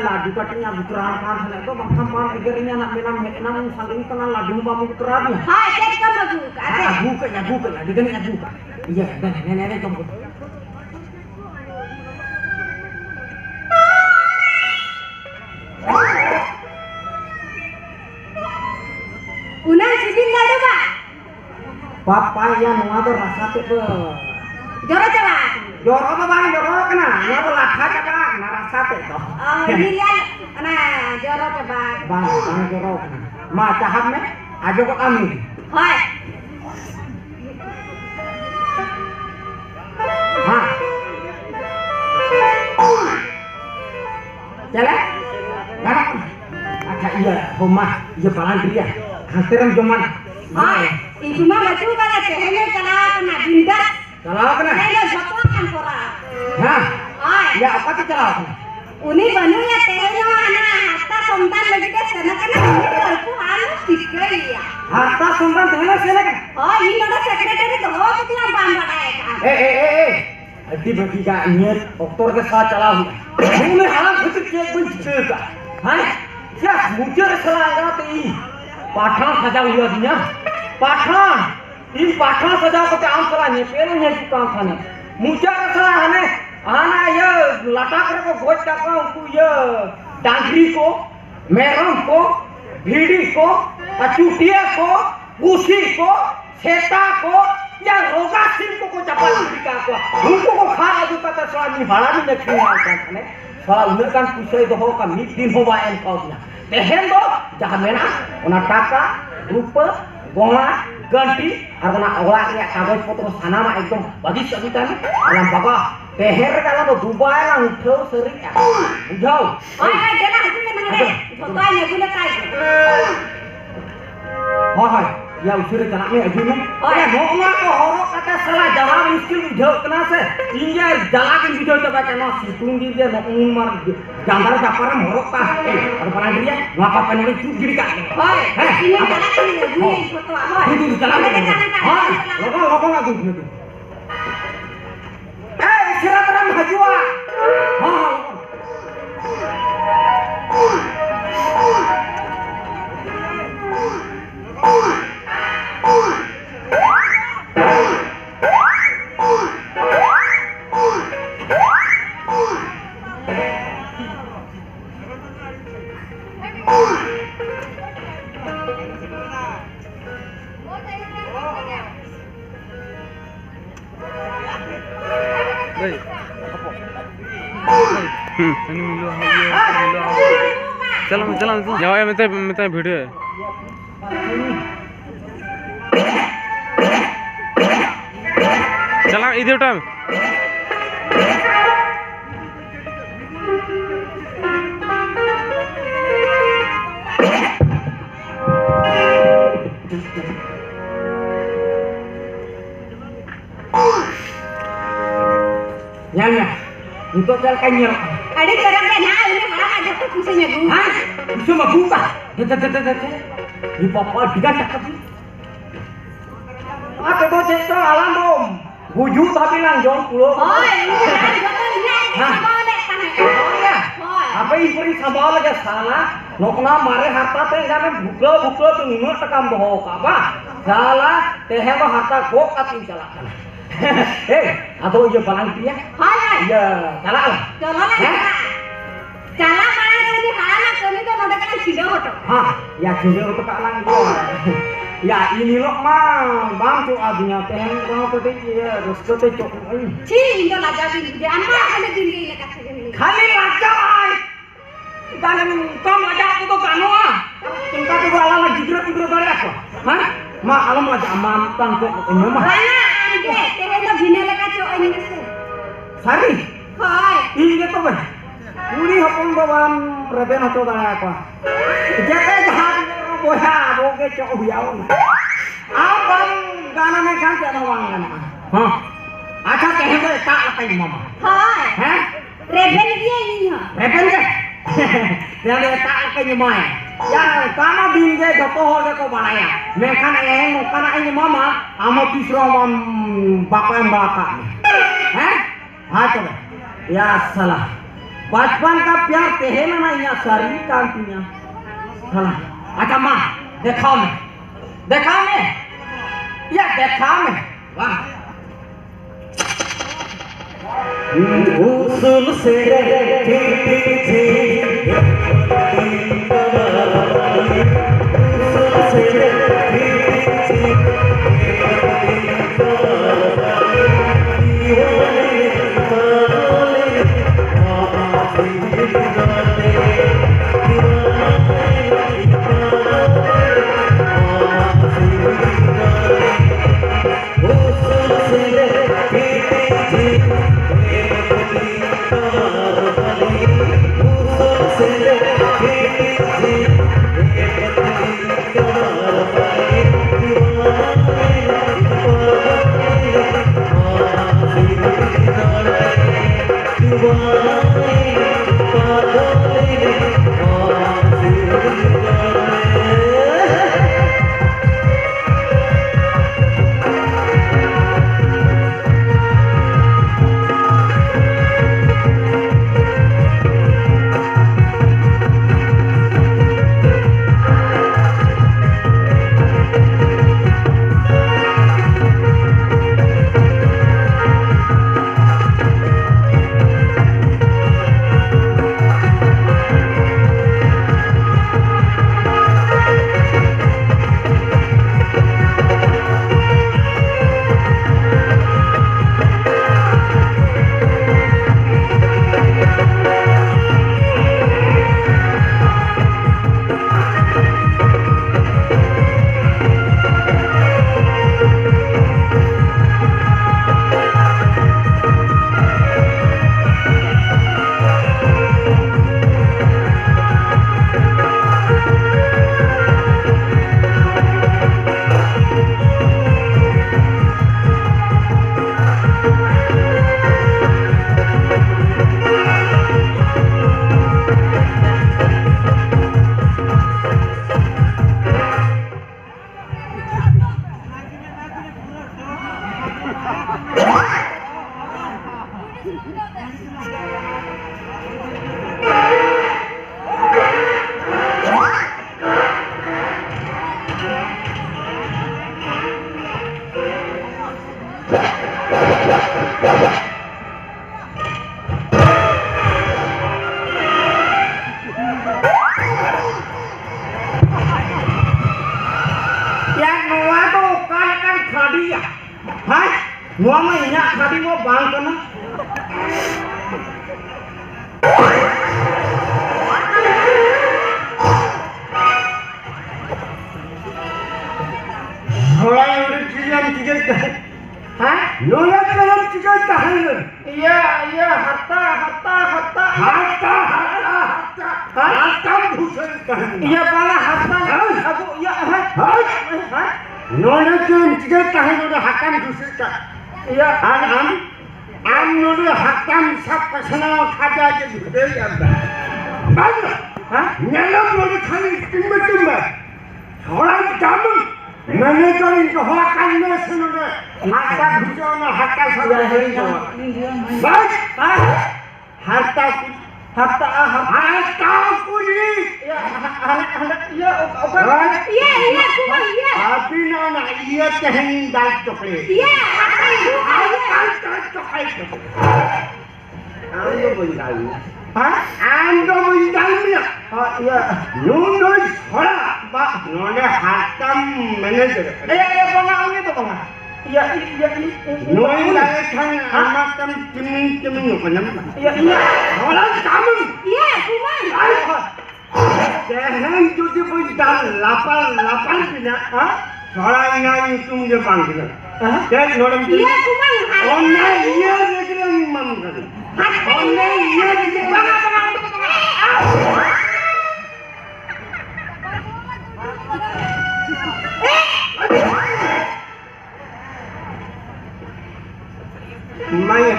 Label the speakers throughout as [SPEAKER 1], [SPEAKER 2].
[SPEAKER 1] लाडू cutting बुतरान पान है तो बखम पान एगरिnya nak menam menam saling kenal lagu bamu buteran ya
[SPEAKER 2] hai cek kan lagu
[SPEAKER 1] buka digani buka iya dan nenek kamu
[SPEAKER 2] unang sidin lalu ba
[SPEAKER 1] papa ya nuwa to rasa te
[SPEAKER 2] joro coba
[SPEAKER 1] joro apa bang joro kena nuwa to latha coba kena rasa te to
[SPEAKER 2] ini lihat nah joro coba
[SPEAKER 1] bang joro kena ma cahap me ajo ko kami
[SPEAKER 2] hai
[SPEAKER 1] ha Jalan? Nganak? Ada iya, rumah, iya balan dia. Hantaran joman.
[SPEAKER 2] Hai, ibu mah batu kana tehnya kana kena dindas.
[SPEAKER 1] Kalau kena?
[SPEAKER 2] Saya jotoan pora.
[SPEAKER 1] Hah?
[SPEAKER 2] Hai.
[SPEAKER 1] Ya apa tuh kalau kena?
[SPEAKER 2] Uni banunya tehnya ana harta sontan lagi ke sana kana aku harus dikei ya.
[SPEAKER 1] Harta sontan tehnya sana kan?
[SPEAKER 2] Oh, ini ada sekretari tuh, oh kita bangga
[SPEAKER 1] Eh. अति बगी का नियत doctor के साथ चला हुआ मुंह हाथ घुस के बन चुका हां क्या मुझे सलाह तो ई पाठा सजा हुआ दिया पाठा इन पाठा सजा को काम चला ने पेलो ने काम खाने मुझे सलाह हमें आना ये लटा कर को गोच का को ये डांगरी को मेरम को भीड़ी को अचूटिया को उसी को सेता को या रोगा सिंह को चपा अमेरिका को उनको को खा आदू का तो स्वाद निभाड़ा भी नहीं खिला जाता है साला उन्हें kan pusai doho ka mid din ho ba en kau nya tehen do jaha mena ona taka rupa gona ganti ar ona awak ya kagoj potro sanama ekdom bagi sabitan alam baga teher kala do dubai la uthau seri ya budhau
[SPEAKER 2] hai jana hujune mangare jotai ne gule kai
[SPEAKER 1] hai या उसे चला में अभी में अरे मोमा को हरो कता साला जवाब मुश्किल बुझो कना से इंजा जला के बुझो तबा कना सितुंग दी जे नोन मार जांदार जापर हरो का और बना दिया वापा पने चुप गिरी का
[SPEAKER 2] हाय ini jala ke gue foto हाय
[SPEAKER 1] तू चला हां लोगो ना तू ए सिरा तरम हजुआ हां
[SPEAKER 3] चलो जाओ मैं वीडियो है चला इधर time
[SPEAKER 1] Untuk jalan kanyar.
[SPEAKER 2] Ada orang kan, ini malah ada itu pusingnya gue.
[SPEAKER 1] Hah? Bisa mah buka. Di papa tiga cakap sih. Apa tuh cek alam dong? Wujud tapi lanjong pulau.
[SPEAKER 2] Oh, ini kan gue tuh lihat sama deh tangan.
[SPEAKER 1] Oh ya.
[SPEAKER 2] Oh.
[SPEAKER 1] Apa ini sama lagi salah? Lokna mare harta teh kan buka tuh nggak tekam bohong apa? Salah teh apa harta gok atin calakan. Atau iya balang dia?
[SPEAKER 2] Hai.
[SPEAKER 1] Iya, salah lah.
[SPEAKER 2] Jalan lah. Jalan mana ini anak kami tuh udah kena jido tuh.
[SPEAKER 1] Hah, ya jido itu kalang dia. Ya ini loh mah, bang tuh adinya teh kalau tadi ya terus teh cok.
[SPEAKER 2] Cing, itu lagi di anak ada tinggi ini kata ini.
[SPEAKER 1] Kali lajai. Dalam kau lajai aku tuh kanu ah. Tingkat itu ala lagi jidro dari apa? Hah? Ma alam lagi aman tangkap ini mah.
[SPEAKER 2] Mana ande, teh itu bina leka cok ini sih.
[SPEAKER 1] Sari.
[SPEAKER 2] Hai.
[SPEAKER 1] Ini tuh bang. Uli hapon bawan reben atau dari apa? Jadi jahat boya boge cok biaun. Abang gana mekan tiada wangan. Hah? Aja teh itu tak lakai mama.
[SPEAKER 2] Hai.
[SPEAKER 1] Hah?
[SPEAKER 2] Reben dia ini ya.
[SPEAKER 1] Reben ke? Yang dia tak lakai mama. Ya karena bingge jatuh oleh kau balaya. Mekan karena ini mama ama pisrawan bapak yang bapak. Hah? Hah ya salah. बचपन का प्यार कहना ना यहाँ सारी कांतियाँ साला अच्छा माँ देखा मैं या देखा मैं वाह उसल से Gua mah nyak tadi gua bang kana. Mulai udah kian tiga kali. Hah? Mulai kian tiga kali. Iya harta. Bukan kan. Iya pala harta. Aku iya hah? Mulai kian tiga kali udah hakam busuk. Iya, am nulu hakam sak personal kada aja gitu ya, Mbak. Bagus. Hah? Nyalam lagi kali timba. Orang kamu mana kau ini hakan mesin ada. Harta bujana harta sudah hari semua. Bas. Harta kuni. Ya, apa?
[SPEAKER 2] Iya, kumang iya.
[SPEAKER 1] Tapi nana iya tehnin dal coklat.
[SPEAKER 2] Iya, harta ibu iya.
[SPEAKER 1] Coklat. Ando bundal. Hah? Ando bundalnya. Iya. Nunus hora. Ba, nona hatam manager. Pengaruhnya tuh pengar. Iya. Nona lagi kan amat kan timin yuk kan? Iya. Orang kamu.
[SPEAKER 2] Iya, kumang.
[SPEAKER 1] Jangan jadi bundal lapar punya. Hah? Orang yang itu dia panggil. Hah? Jadi orang itu.
[SPEAKER 2] Iya, kumang.
[SPEAKER 1] Orang iya lagi yang mam kan. Orang iya lagi. Maya.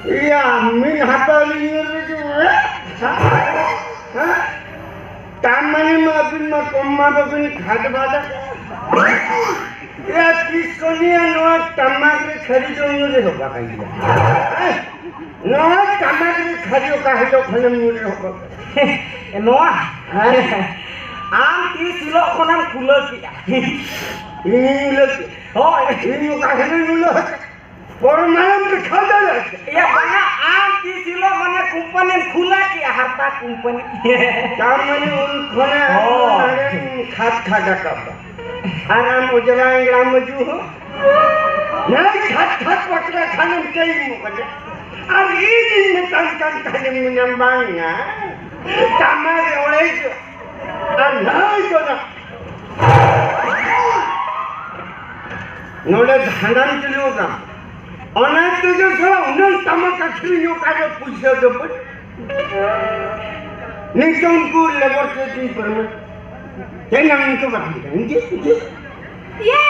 [SPEAKER 1] Iya, min hafal ini itu. Hah? Taman mabin makomma babin khadbada. Ya kiskonia no tamak kharido mure hoga kaila. No tamak kharido kahilo khalam mure hoga. No. Am ti silo konan kulo ki. Ini lo. Oh, ini kahilo lo. Permalam ke khada la. Ya bana am ti silo mane company khula ki harta company. Tamane un khona khat khada ka. आराम उजला इंग्राम मजू हो नहीं खट पकड़ा खाने में कई मुकदे अब ये दिन में तन खाने में नंबांगा तमारे ओले जो नहीं जो ना नोले धांडन चलो का अनेक तो जो सो उन्हें तमक खिलियों का जो पूछो जो पर नहीं तो उनको लेबोरेटरी पर में Jangan itu berarti, ini.
[SPEAKER 2] Iya.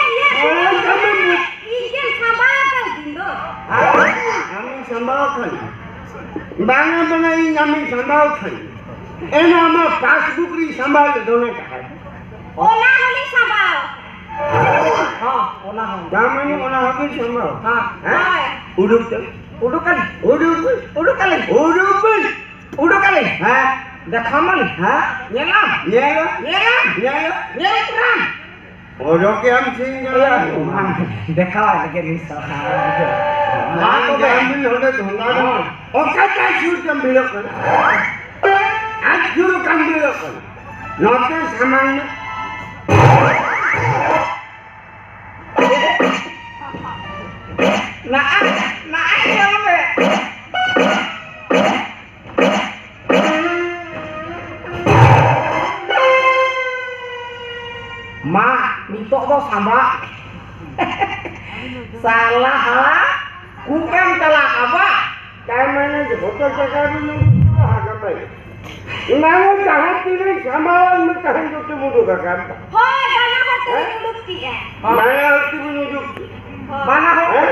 [SPEAKER 2] Ini sambal dindo.
[SPEAKER 1] Kami sambal kan. Bangga ini kami sambal kan. Nama passbook ri sambal dono kan.
[SPEAKER 2] Olah holi sambal.
[SPEAKER 1] Olah. Jamani olah holi sambal. Uduk kan. Uduk kali. Dekaman, nyelam. Orang yang singgah. Dekal lagi misal. Aku ambil orang tunggal. Oke, kasih ambil kan. Ajur ambil kan. Nanti saman. Nah, ya be. Itu tuh sama salah kumpem telah apa kayak mana je hotel cakap dulu agak baik namun jahat ini sama mekahan itu mudah kakak
[SPEAKER 2] hoi mana hati duduk dia
[SPEAKER 1] mana hati duduk mana hati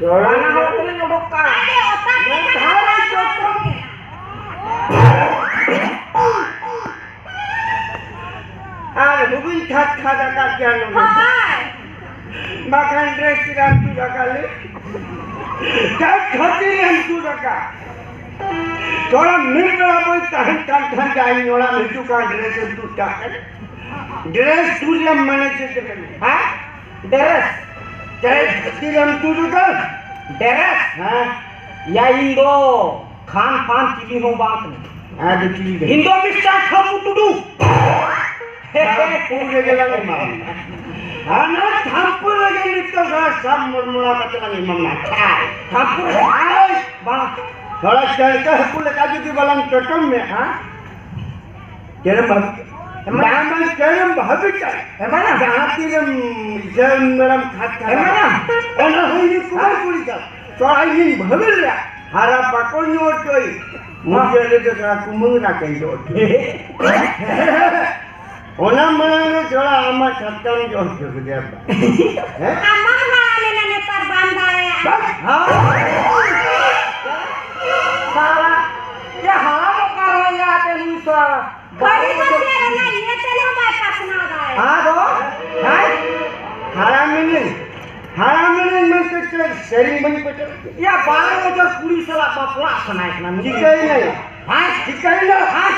[SPEAKER 1] mana hati duduk kan
[SPEAKER 2] ada otaknya kan cocok
[SPEAKER 1] Bukan khada kajian makan restoran tu kali khatiran tu kak orang mirna boy tahan jain orang itu kan dress tu tak dress tu yang mana cakap dress khatiran tu kan dress ya Indo खान चीली हो बात नहीं Hindu mister खामु Tudu पूरे गेला माम आना थांपुर गेली तो सब मुरमुरा कतला मम्मा थांपुर आय बा थोड़ा चलते पुल काजू की बलम टटम में हां केरम मामा केरम भाबिच है माना जाती रम जम मरम खात है माना ओना होई कुमार पुरी का चोराई भबिल हारा पाकोनी ओटोई मुझे ले तो कुमुंग ना कहियो ओना मने छोड़ा आमा छत्तन जो दे
[SPEAKER 2] आमा हाले ने पर बांधाया
[SPEAKER 1] हाँ साला ये हाल कर रहा है आते नहीं साला
[SPEAKER 2] खड़ी कर दे रे ना ये तेरे बाईपास ना आ रहा
[SPEAKER 1] हाँ दो हाँ
[SPEAKER 4] हरामिन में के शेरिंग बनी पटे
[SPEAKER 1] या 12 बजे पूरी साला बापला सुनाए ना
[SPEAKER 4] जिकई नहीं
[SPEAKER 1] हाँ
[SPEAKER 4] जिकई ना
[SPEAKER 1] हाँ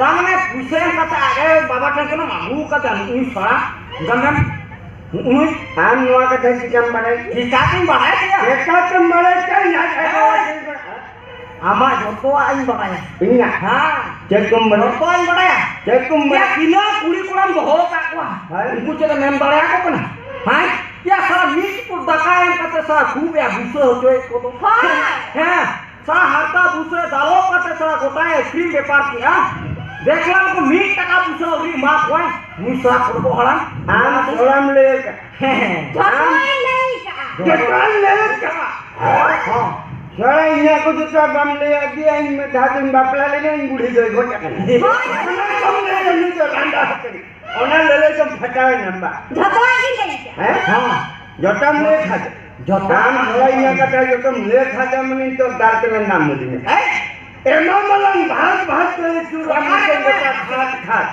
[SPEAKER 1] तामने पूछे कता आगे बाबा टेंशन मांगू कता उन साला गंगन उन
[SPEAKER 4] हम नवा का धन कम बड़े
[SPEAKER 1] किताबें बढ़ाए क्या
[SPEAKER 4] एकातम बड़े क्या है
[SPEAKER 1] आमा जोतो आई बढ़ाया
[SPEAKER 4] इन्या
[SPEAKER 1] हाँ
[SPEAKER 4] जगम बड़े
[SPEAKER 1] जोतो आई बढ़ाया
[SPEAKER 4] जगम
[SPEAKER 1] या
[SPEAKER 4] बड़े
[SPEAKER 1] किलो कुड़ी कुड़म बहो काकवा उनको चले मेम बढ़ाया को कना हाँ या साला मीट को दकाएं कते साला खूब या भूसे होतो एक को तो हाँ साला हरता भूसे दालो कते साला गोटाए क्रीम व्यापार किया देखला को मीट टका भूसे और मां कोई मुसा को हड़न
[SPEAKER 4] हम सोलम ले
[SPEAKER 2] झटवाई नहीं का
[SPEAKER 4] जटान ले का
[SPEAKER 1] हां
[SPEAKER 4] सोला इन्या को तो बम ले दिया इनमें धातुन बापला ले नहीं बूढ़ी दो गोटा करे कम ले नहीं तो लांडा करे ओना ले तो फटाए नंबा
[SPEAKER 2] झटवाई नहीं का
[SPEAKER 4] हैं
[SPEAKER 1] हां
[SPEAKER 4] जटान ले खा जटान सोला इन्या का जो तुम ले खा मनी तो दाल के नाम मुझे
[SPEAKER 1] ए
[SPEAKER 4] एमा मलन भात भात करे चूरा के गोटा खाट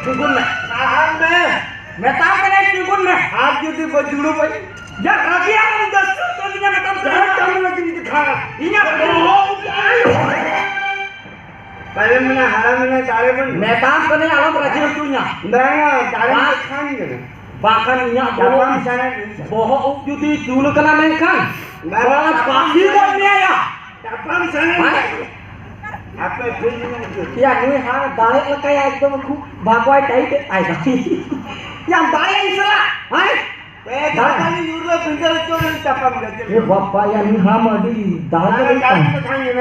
[SPEAKER 1] चुगुन में साहब मैं ता के नहीं चुगुन में
[SPEAKER 4] आप जो बजुड़ो भाई
[SPEAKER 1] या रबिया हम 10 तो बिना में तम
[SPEAKER 4] कम लगी दिखा
[SPEAKER 1] इना
[SPEAKER 4] पहले मैंने हरा मैंने तारे बन
[SPEAKER 1] मैं काम करने आलम रजी तुnya
[SPEAKER 4] ना तारे में खाएंगे ना
[SPEAKER 1] bahkan nya
[SPEAKER 4] Japan sana
[SPEAKER 1] boho judi dulu kena main kan orang pasti boleh ya
[SPEAKER 4] Japan sana apa itu
[SPEAKER 1] ya ini ha dalek lah kayak itu aku bagwai tai te ai dah yang dalek isra hai
[SPEAKER 4] Japan ni Europe pintar itu Japan gitu
[SPEAKER 1] eh bapak yang ini ha madi dalek kan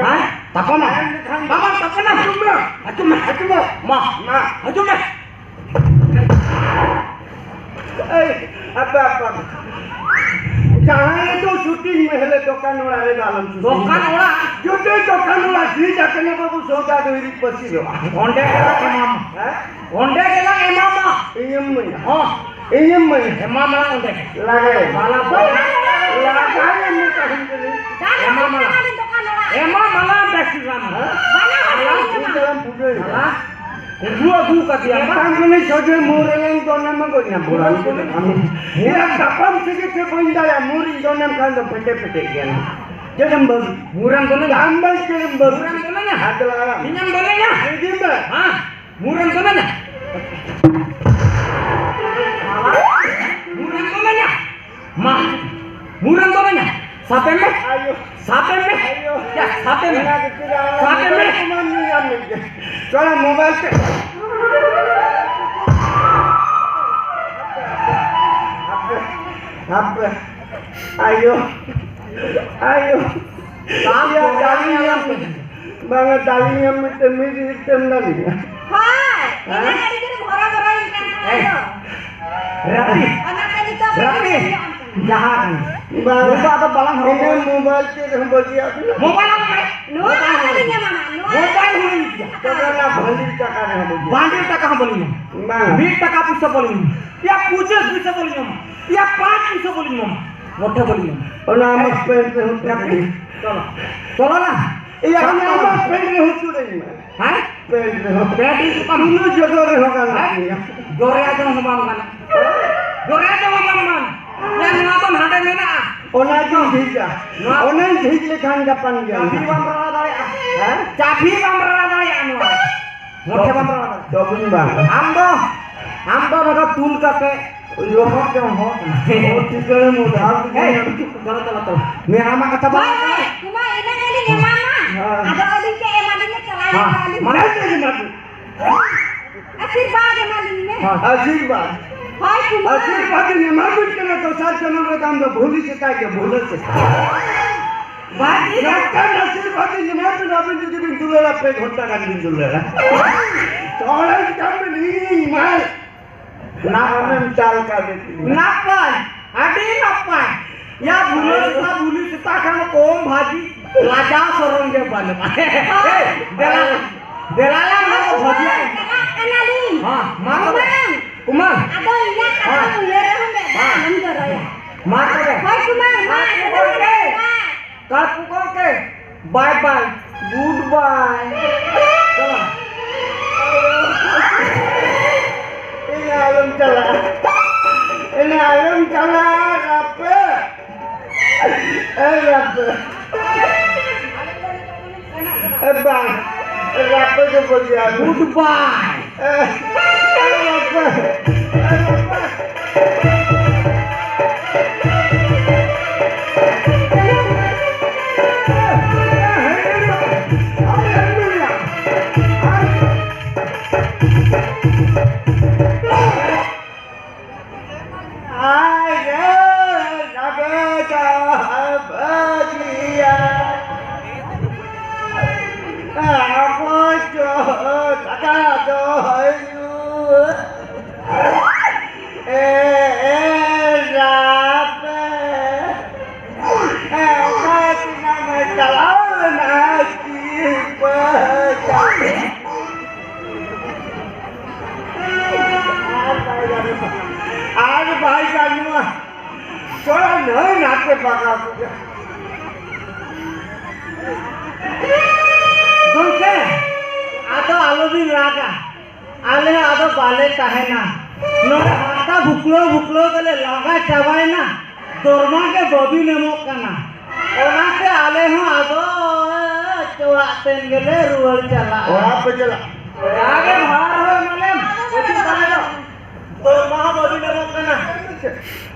[SPEAKER 1] hai tapana mama tapana cuma ma
[SPEAKER 4] apa jangan itu syuting mehle dukan orang dalam
[SPEAKER 1] dukan orang
[SPEAKER 4] jadi dukan orang di jalan babu soda diri pasti lo
[SPEAKER 1] onde imam onde kela imam
[SPEAKER 4] ingin
[SPEAKER 1] imam lah onde
[SPEAKER 4] lagai
[SPEAKER 1] malah
[SPEAKER 4] lagai ini kahim ini
[SPEAKER 1] imam malah besiran
[SPEAKER 4] dalam budaya
[SPEAKER 1] malah Dua kati apa?
[SPEAKER 4] Tanggung ni saja murang donam maganya bulan itu kami. Ya kapam sedikit benda ya muring donam kan tu pete kian. Jangan ber
[SPEAKER 1] Murang donam.
[SPEAKER 4] ambal jangan ber.
[SPEAKER 1] Murang donamnya.
[SPEAKER 4] Adalah.
[SPEAKER 1] Minyak donamnya.
[SPEAKER 4] Ini ber.
[SPEAKER 1] Hah? Murang donamnya. Murang donamnya. Mah. Murang donamnya. Sampai me?
[SPEAKER 4] Ayo.
[SPEAKER 1] Sampai me?
[SPEAKER 4] Ayo.
[SPEAKER 1] Ya, sampai me?
[SPEAKER 4] Sampai me? Kalau mobile pe. Apa? Ayo.
[SPEAKER 1] Saya dari yang
[SPEAKER 4] Banget tali yang mesti lagi.
[SPEAKER 2] hai ini kali ini bora-bora ini kan
[SPEAKER 1] Rapi.
[SPEAKER 2] anak tadi tu
[SPEAKER 1] Rapi. Jahat.
[SPEAKER 4] Bang,
[SPEAKER 1] Lupa atau balang
[SPEAKER 4] ini
[SPEAKER 1] rokok.
[SPEAKER 4] mobile ke bagi aku.
[SPEAKER 1] Mobile apa?
[SPEAKER 2] Nuh kalinya mama
[SPEAKER 1] Mobile hulu.
[SPEAKER 4] Karena bandir cakar yang bagi.
[SPEAKER 1] Bandir taka bolinya.
[SPEAKER 4] Bang,
[SPEAKER 1] 20 taka pusa bolinya. Ya 25 pusa bolinya. Ya 5 pusa bolinya. Motta bolinya.
[SPEAKER 4] ona amak pen pe hutri.
[SPEAKER 1] Chalo na.
[SPEAKER 4] Iya, kami amak pen pe hutri.
[SPEAKER 1] Hah?
[SPEAKER 4] Pen pe hutri.
[SPEAKER 1] Bedi suka
[SPEAKER 4] Dulu jodoh rehokan lagi.
[SPEAKER 1] Dore aja ngomong kan. Dore aja ngomong kan. Yang ngomong hade mena.
[SPEAKER 4] Ona ji dhija. Ona dhij lekhan Japan gya.
[SPEAKER 1] Cabi bamrala dale. Hah? Cabi bamrala dale anu. Motta bamrala dale.
[SPEAKER 4] Dobun bang.
[SPEAKER 1] Amdo naga tul kake lohok jong ho.
[SPEAKER 4] Oh, tikar mudhar.
[SPEAKER 1] Chalo. Mera ma kata ba.
[SPEAKER 2] hai cuma ini kali ni mama ada orang ke emadine celana kali
[SPEAKER 1] Mana
[SPEAKER 4] Mana ni mati?
[SPEAKER 2] आशीर्वाद एमादिने
[SPEAKER 4] आशीर्वाद.
[SPEAKER 2] hai cuma
[SPEAKER 4] आशीर्वाद ni mati kena to sar janam re kam do bhuli se kai ke bhul se.
[SPEAKER 1] Badi
[SPEAKER 4] Nakkan आशीर्वाद ni mati na bin di bin dulela pe ghonta kan bin dulela. Soalan kam ni mal. Na amen tal ka de.
[SPEAKER 1] napan. Adi napan. Ya bulu kita kan kom bhaji laja sorong ke bane. Delala na bhaji.
[SPEAKER 2] kenalin
[SPEAKER 1] Ha, mana? Kumang.
[SPEAKER 2] Ado iya kata mulai hamba dalam doraya.
[SPEAKER 1] Ma ke.
[SPEAKER 2] Hai kumang, ma ada ada.
[SPEAKER 1] Kal pukul ke. Bye bye. Goodbye. Chalo.
[SPEAKER 4] Ini alam cala. Ini alam cala apa? Apa? Bang, apa tu bagian?
[SPEAKER 1] Goodbye.
[SPEAKER 4] Apa? आज भाई जानुआ चला नहीं नाते पका
[SPEAKER 1] Gongke, atau alubin raga, ale atau balik tahena, nora harta buklo kele laga cabai na, dorma ke bobi nemo kana, orang ke ale ho atau coba tenggele rual cala,
[SPEAKER 4] और पे चला
[SPEAKER 1] आगे बाहर हो मालूम, itu kalau dorma bobi nemo kana,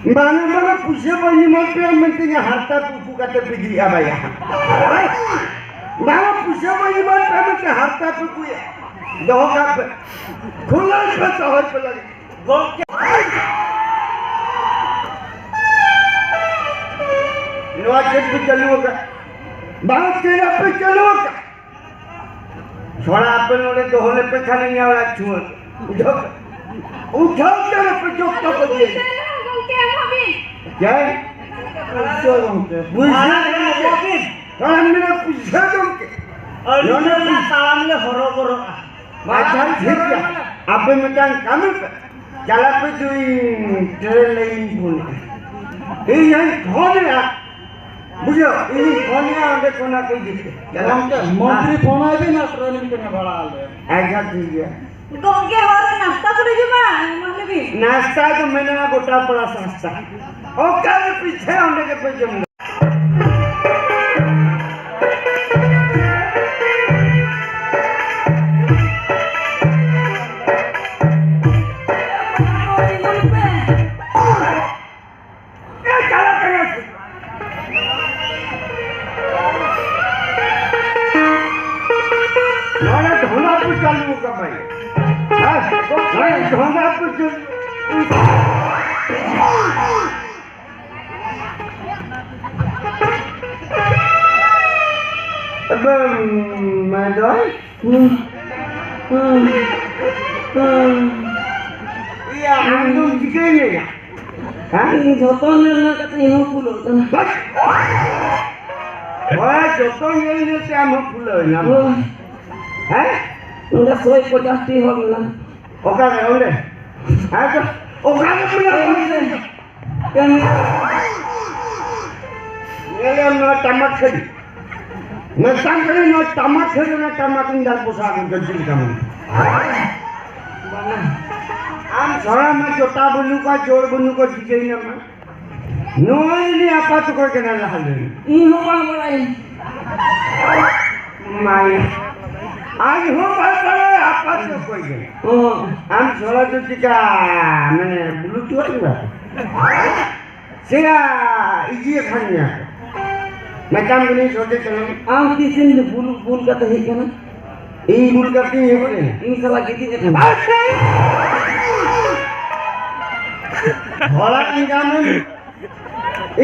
[SPEAKER 4] माने पूछे बनी मत पे मिलते हैं हाथा पुपू का तो बिगड़ी अब यहाँ माने पूछे बनी मत पे मिलते हाथा पुपू दो का खुला पे तोहर पे लगे
[SPEAKER 1] Gongke,
[SPEAKER 4] नवा जेट पे चलू होगा बात तेरा पे चलू होगा छोड़ा अपन वाले तो होने पे खाने नहीं आवड़ा छुआ उठाओ तेरे पे जो तो दिए
[SPEAKER 2] Gongke Habib.
[SPEAKER 4] क्या
[SPEAKER 1] mana yang bobi,
[SPEAKER 4] kalau मेरा पूछे तुमके
[SPEAKER 1] alubin salam le horo boro,
[SPEAKER 4] macam ठीक है आप में काम पे चला पे तू ट्रेन नहीं बोल ये यही कौन है बुझो ये कौन है आगे कोना कोई दिखे
[SPEAKER 1] मंत्री फोन आए भी ना ट्रेनिंग करने वाला आले,
[SPEAKER 4] ऐसा ठीक है
[SPEAKER 2] Gongke orang nasta kuri juga, mana bi?
[SPEAKER 4] नाश्ता तो मैंने ना गोटा पड़ा सस्ता और कल पीछे होने के पे जम ढोला पे चालू होगा भाई ढोला पे अब मैं दो या हम लोग दिखेंगे हाँ
[SPEAKER 1] joton na kata yang pulo,
[SPEAKER 4] बस ओए जो तो ये ने से हम फूल ना हैं
[SPEAKER 1] udah soy pojasti hola,
[SPEAKER 4] ओका रे ओले हां तो ओका ने
[SPEAKER 1] kan
[SPEAKER 4] ये हम ना टमाट खड़ी मैं सांगरे ना टमाट खड़ी ना टमाट इंदाल पोसा को जल्दी काम आम छोड़ा मैं छोटा बुल्लू का जोड़ बुल्लू को दिखे ना मैं नोई नहीं आपा तो कोई कहना ला ले
[SPEAKER 1] ini apa mulai,
[SPEAKER 4] माई आज हो बात करे आपा तो कोई कहना
[SPEAKER 1] oh,
[SPEAKER 4] आम छोड़ा तो टिका मैंने बुल्लू तो आई बात सेगा इजी खानिया मैं काम नहीं छोटे चलो
[SPEAKER 1] am kisin de bul kata hikana,
[SPEAKER 4] E bull करती है बोले
[SPEAKER 1] ini salah gitu kan,
[SPEAKER 4] भोला इंगाम में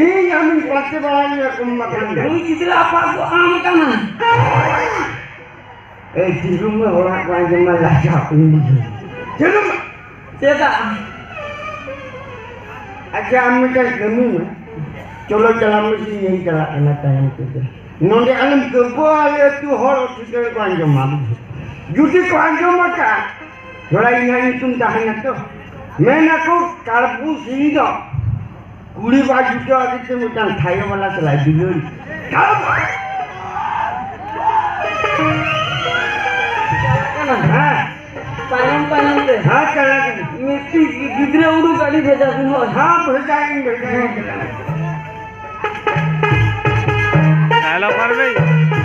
[SPEAKER 4] ई हम पत्ते बड़ा नहीं कुम मकान दे
[SPEAKER 1] ini kita apa tu am kana,
[SPEAKER 4] ए दिलुम में होला का जमा लाजा दिलुम
[SPEAKER 1] tidak,
[SPEAKER 4] अच्छा हम का जमी में चलो चला मसी यही चला अना टाइम पे नोंदे अलम के बोले तू होर ठीक को जमा जुटी को जमा का थोड़ा यहाँ तुम ताहना तो मैं ना को कारपू सी दो कुड़ी बाजू के आदित्य में टांग थाई वाला चला दियो हाँ
[SPEAKER 1] पायम से
[SPEAKER 4] हाँ चला
[SPEAKER 1] मिट्टी गिदरे उड़ू गाड़ी भेजा सुनो
[SPEAKER 4] हाँ भेजाएंगे
[SPEAKER 3] हेलो कर भाई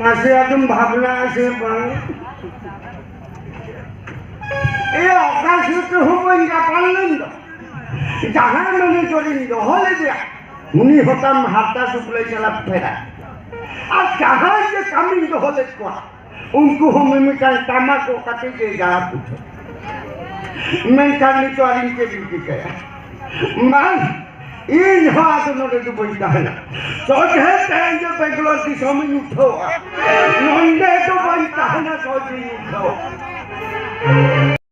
[SPEAKER 4] मासे आदम भावना से बन ए आकाश तो हो बंगा पालन दो जहां मैंने जोड़ी दो होले दिया मुनि होता हाथा सुपले चला फेरा अब जहां ये कमी दो होले को उनको हम में का तामा को कटे के जा पूछो मैं खाली तो आलिम के भी कया मान इन हाथ नोटे तो बोलता है ना सोच है जो बेंगलोर की स्वामी उठो नंदे तो बोलता है ना सोच उठो